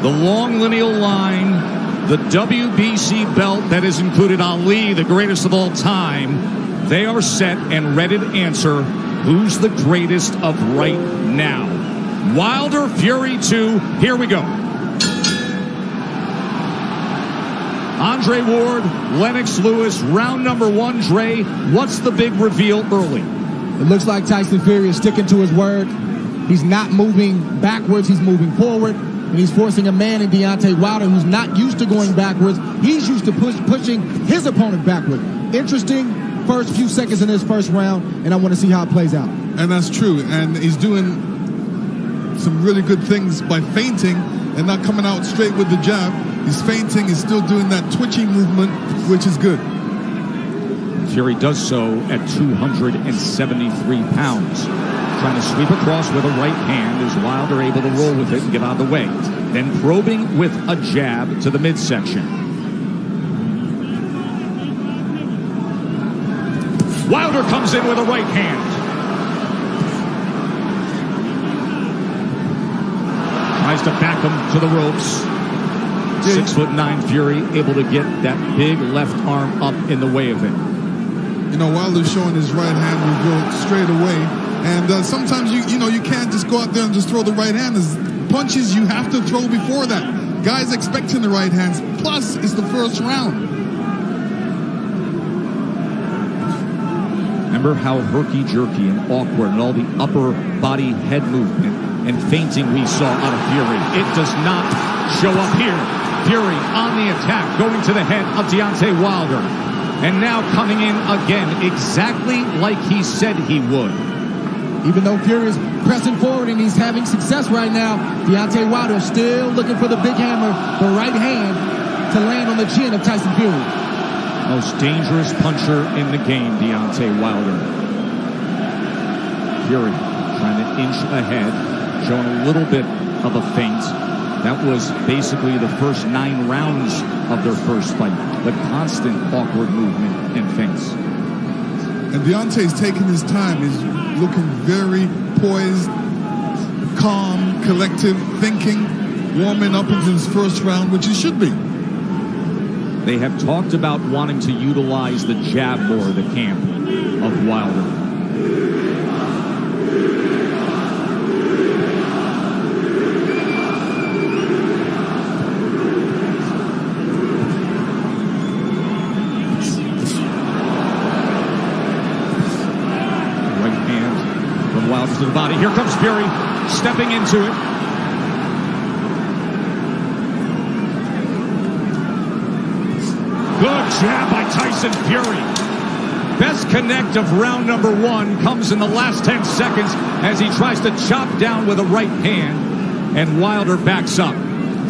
The long lineal line, the WBC belt that has included Ali, the greatest of all time. They are set and ready to answer who's the greatest of right now. Wilder, Fury 2, here we go. Andre Ward, Lennox Lewis, round number 1. Dre, what's the big reveal early? It looks like Tyson Fury is sticking to his word. He's not moving backwards, he's moving forward. And he's forcing a man in Deontay Wilder who's not used to going backwards. He's used to pushing his opponent backward. Interesting first few seconds in this first round, and I want to see how it plays out. And that's true. And he's doing some really good things by feinting and not coming out straight with the jab. He's feinting, he's still doing that twitching movement, which is good. Fury does so at 273 pounds. Trying to sweep across with a right hand as Wilder able to roll with it and get out of the way. Then probing with a jab to the midsection. Wilder comes in with a right hand. Tries to back him to the ropes. 6'9" Fury able to get that big left arm up in the way of it. You know, Wilder's showing his right hand will go straight away. And sometimes you can't just go out there and just throw the right hand. There's punches you have to throw before that. Guys expecting the right hands. Plus, it's the first round. Remember how herky-jerky and awkward and all the upper body head movement and feinting we saw out of Fury. It does not show up here. Fury on the attack, going to the head of Deontay Wilder. And now coming in again, exactly like he said he would. Even though Fury is pressing forward and he's having success right now, Deontay Wilder is still looking for the big hammer, the right hand, to land on the chin of Tyson Fury. Most dangerous puncher in the game, Deontay Wilder. Fury trying to inch ahead, showing a little bit of a feint. That was basically the first 9 rounds of their first fight. The constant awkward movement and feints. And Deontay's taking his time. He's looking very poised, calm, collective, thinking, warming up into his first round, which he should be. They have talked about wanting to utilize the jab more, the camp of Wilder. To the body. Here comes Fury, stepping into it. Good jab by Tyson Fury. Best connect of round number 1 comes in the last 10 seconds as he tries to chop down with a right hand, and Wilder backs up.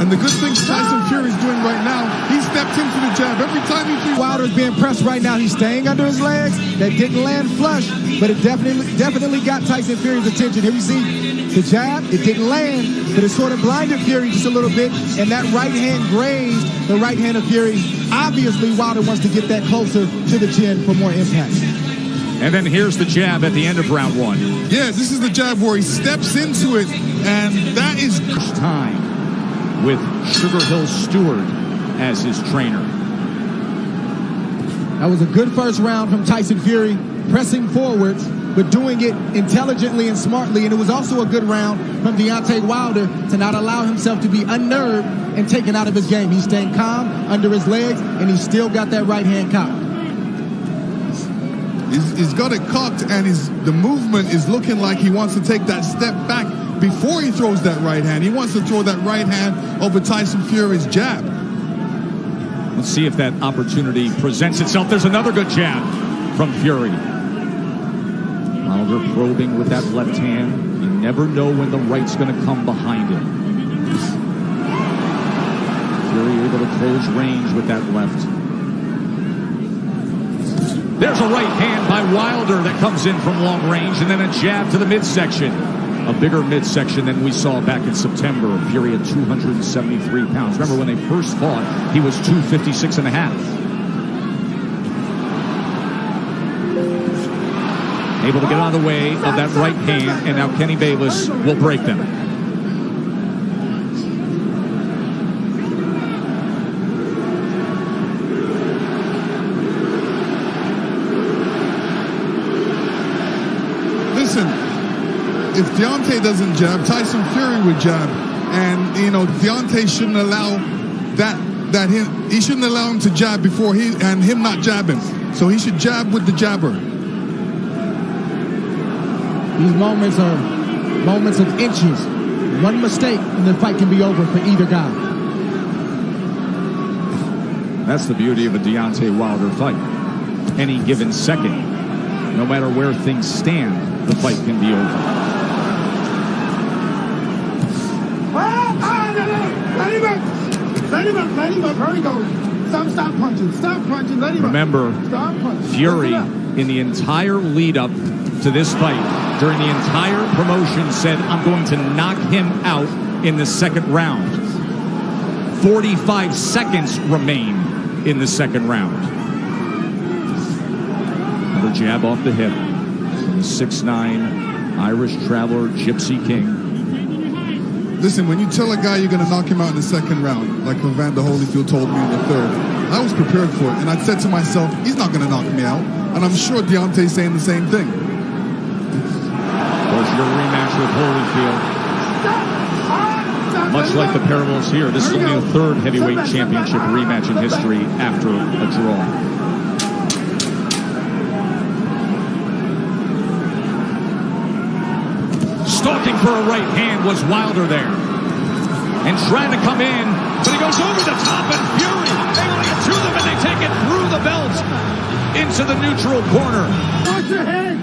And the good thing Tyson Fury's doing right now, he stepped into the jab. Every time he sees Wilder's being pressed right now, he's staying under his legs. That didn't land flush, but it definitely got Tyson Fury's attention. Here we see the jab. It didn't land, but it sort of blinded Fury just a little bit, and that right hand grazed the right hand of Fury. Obviously, Wilder wants to get that closer to the chin for more impact. And then here's the jab at the end of round 1. Yeah, this is the jab where he steps into it, and that is time with Sugar Hill Stewart as his trainer. That was a good first round from Tyson Fury, pressing forwards, but doing it intelligently and smartly. And it was also a good round from Deontay Wilder to not allow himself to be unnerved and taken out of his game. He's staying calm under his legs, and he's still got that right hand cocked. He's got it cocked, and the movement is looking like he wants to take that step back before he throws that right hand. He wants to throw that right hand over Tyson Fury's jab. Let's see if that opportunity presents itself. There's another good jab from Fury. Wilder probing with that left hand. You never know when the right's going to come behind him. Fury able to close range with that left. There's a right hand by Wilder that comes in from long range, and then a jab to the midsection. A bigger midsection than we saw back in September. Fury at 273 pounds. Remember when they first fought, he was 256 and a half. Able to get out of the way of that right hand, and now Kenny Bayless will break them. Deontay doesn't jab, Tyson Fury would jab. And, you know, Deontay shouldn't allow he shouldn't allow him to jab before him not jabbing. So he should jab with the jabber. These moments are moments of inches. One mistake and the fight can be over for either guy. That's the beauty of a Deontay Wilder fight. Any given second, no matter where things stand, the fight can be over. Let him up. Hurry, go. Stop punching. Stop punching. Let him Remember, Stop punching. Fury, in the entire lead-up to this fight, during the entire promotion, said, I'm going to knock him out in the second round. 45 seconds remain in the second round. Another jab off the hip from the 6'9" Irish traveler, Gypsy King. Listen, when you tell a guy you're going to knock him out in the second round, like Evander Holyfield told me in the third, I was prepared for it. And I said to myself, he's not going to knock me out. And I'm sure Deontay's saying the same thing. Of course, your rematch with Holyfield. Much like the parallels here, this is only the third heavyweight championship rematch in history after a draw. Stalking for a right hand was Wilder there. And trying to come in, but he goes over the top, and Fury able to get to them, and they take it through the belt into the neutral corner. Watch your head.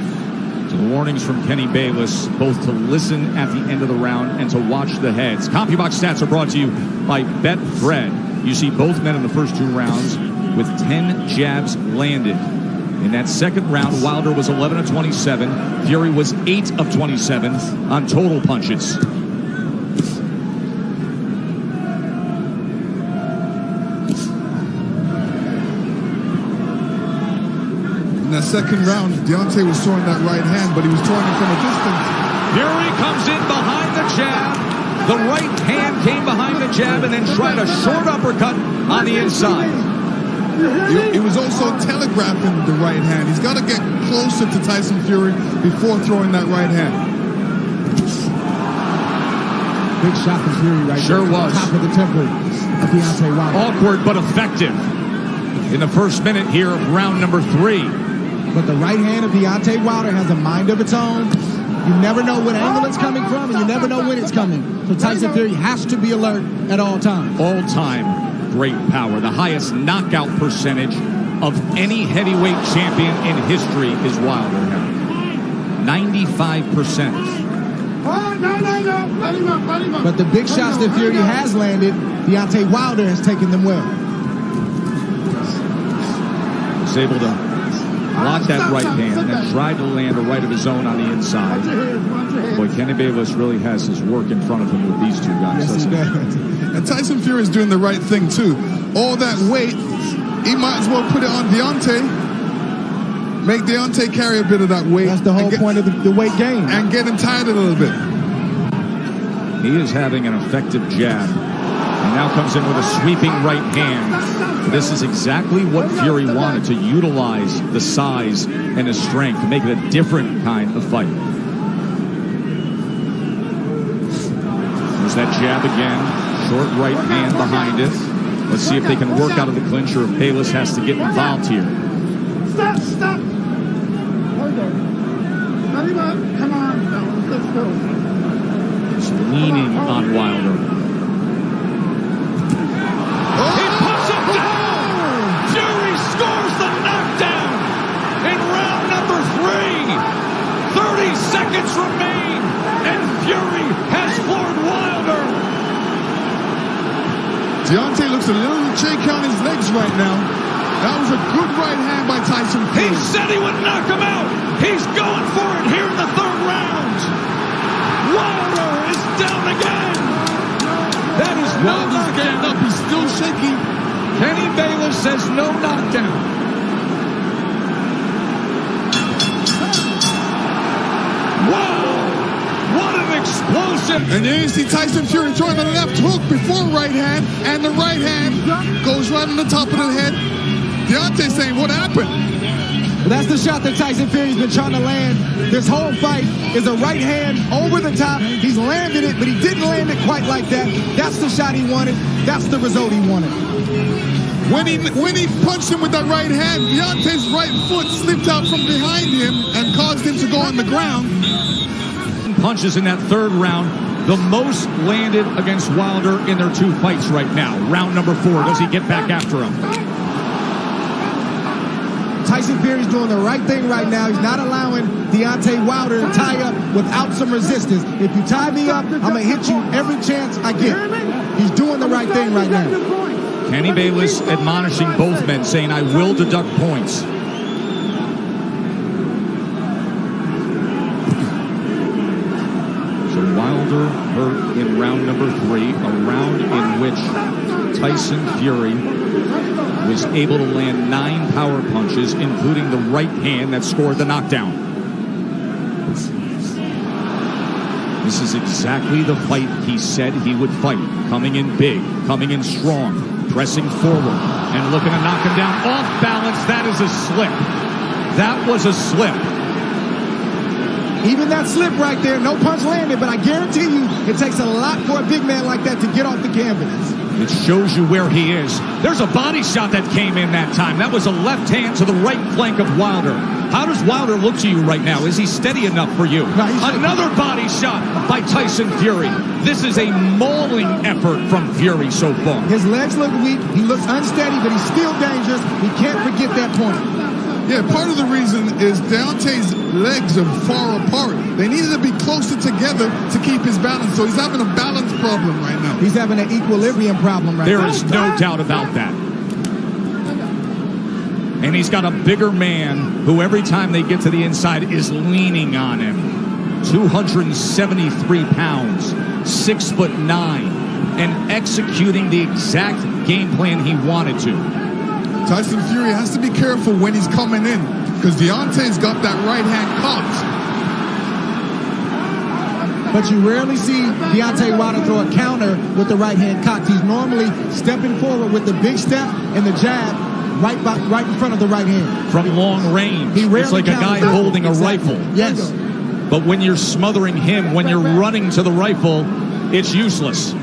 So the warnings from Kenny Bayless, both to listen at the end of the round and to watch the heads. CompuBox stats are brought to you by Betfred. You see both men in the first two rounds with 10 jabs landed. In that second round, Wilder was 11 of 27. Fury was 8 of 27 on total punches. In that second round, Deontay was throwing that right hand, but he was throwing it from a distance. Fury comes in behind the jab. The right hand came behind the jab and then tried a short uppercut on the inside. He was also telegraphing the right hand. He's got to get closer to Tyson Fury before throwing that right hand. Big shot from Fury right Sure there. was. Top of the temple of Deontay Wilder. Awkward but effective in the first minute here of round number 3. But the right hand of Deontay Wilder has a mind of its own. You never know what angle it's coming from, and you never know when it's coming. So Tyson Fury has to be alert at all times. All time great power. The highest knockout percentage of any heavyweight champion in history is Wilder now. 95%. No. But the big shots that Fury has landed, Deontay Wilder has taken them well. He's able to block that right hand and tried to land a right of his own on the inside. Boy, Kenny Bayless really has his work in front of him with these two guys. Yes, he does. And Tyson Fury is doing the right thing, too. All that weight, he might as well put it on Deontay. Make Deontay carry a bit of that weight. That's the whole point of the weight game. And get him tired a little bit. He is having an effective jab. And now comes in with a sweeping right hand. This is exactly what Fury wanted, to utilize the size and his strength to make it a different kind of fight. There's that jab again. Short right hand behind it. Let's see if they can work out of the clinch or if Bayless has to get involved here. Stop. Hold on. Come on, fellas. Let's go. Just leaning on Wilder. He puts him down! Fury scores the knockdown in round number 3. 30 seconds remain, and Fury has floored Wilder. Deontay looks a little shaky on his legs right now. That was a good right hand by Tyson Fury. He said he would knock him out. He's going for it here in the third round. Wilder is down again. That is no Wilder's getting knockdown. up. He's still shaky. Kenny Bayless says no knockdown. Wow! What an explosive! And then you see Tyson Fury throwing the left hook before right hand, and the right hand goes right on the top of the head. Deontay saying, what happened? Well, that's the shot that Tyson Fury's been trying to land. This whole fight is a right hand over the top. He's landed it, but he didn't land it quite like that. That's the shot he wanted. That's the result he wanted. When he punched him with that right hand, Deontay's right foot slipped out from behind him and caused him to go on the ground. Punches in that third round, the most landed against Wilder in their 2 fights right now. Round number 4, does he get back after him? Tyson Fury's doing the right thing right now. He's not allowing Deontay Wilder to tie up without some resistance. If you tie me up, I'm going to hit you every chance I get. He's doing the right thing right now. Kenny Bayless admonishing both men, saying, I will deduct points. So Wilder hurt in round number 3, a round in which Tyson Fury was able to land 9 power punches, including the right hand that scored the knockdown. This is exactly the fight he said he would fight. Coming in big, coming in strong, pressing forward, and looking to knock him down off balance. That is a slip. That was a slip. Even that slip right there, no punch landed, but I guarantee you it takes a lot for a big man like that to get off the canvas. It shows you where he is. There's a body shot that came in that time. That was a left hand to the right flank of Wilder. How does Wilder look to you right now? Is he steady enough for you? No, another body shot by Tyson Fury. This is a mauling effort from Fury so far. His legs look weak. He looks unsteady, but he's still dangerous. We can't forget that point. Yeah, part of the reason is Deontay's legs are far apart. They needed to be closer together to keep his balance. So he's having a balance problem right now. He's having an equilibrium problem right now. There is no doubt about that. And he's got a bigger man who every time they get to the inside is leaning on him. 273 pounds, 6'9", and executing the exact game plan he wanted to. Tyson Fury has to be careful when he's coming in, because Deontay's got that right hand cocked. But you rarely see Deontay Wilder throw a counter with the right hand cocked. He's normally stepping forward with the big step and the jab right in front of the right hand. From long range. It's like a guy holding a rifle. Yes. But when you're smothering him, when you're running to the rifle, it's useless.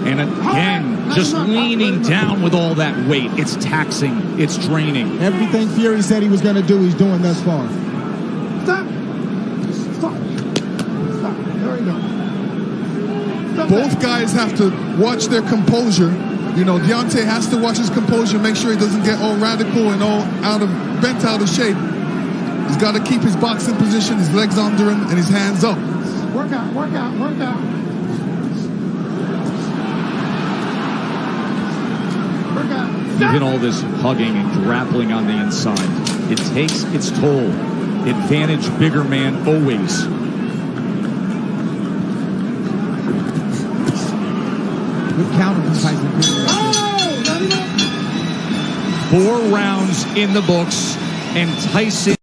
And again, just leaning down with all that weight. It's taxing. It's draining. Everything Fury said he was going to do, he's doing thus far. Stop. Stop. Stop. There we go. Stop. Both guys have to watch their composure. You know, Deontay has to watch his composure, make sure he doesn't get all radical and all bent out of shape. He's got to keep his boxing position, his legs under him, and his hands up. Work out, work out, work out. Even all this hugging and grappling on the inside, it takes its toll. Advantage bigger man always. Good counter from Tyson Fury. 4 rounds in the books, and Tyson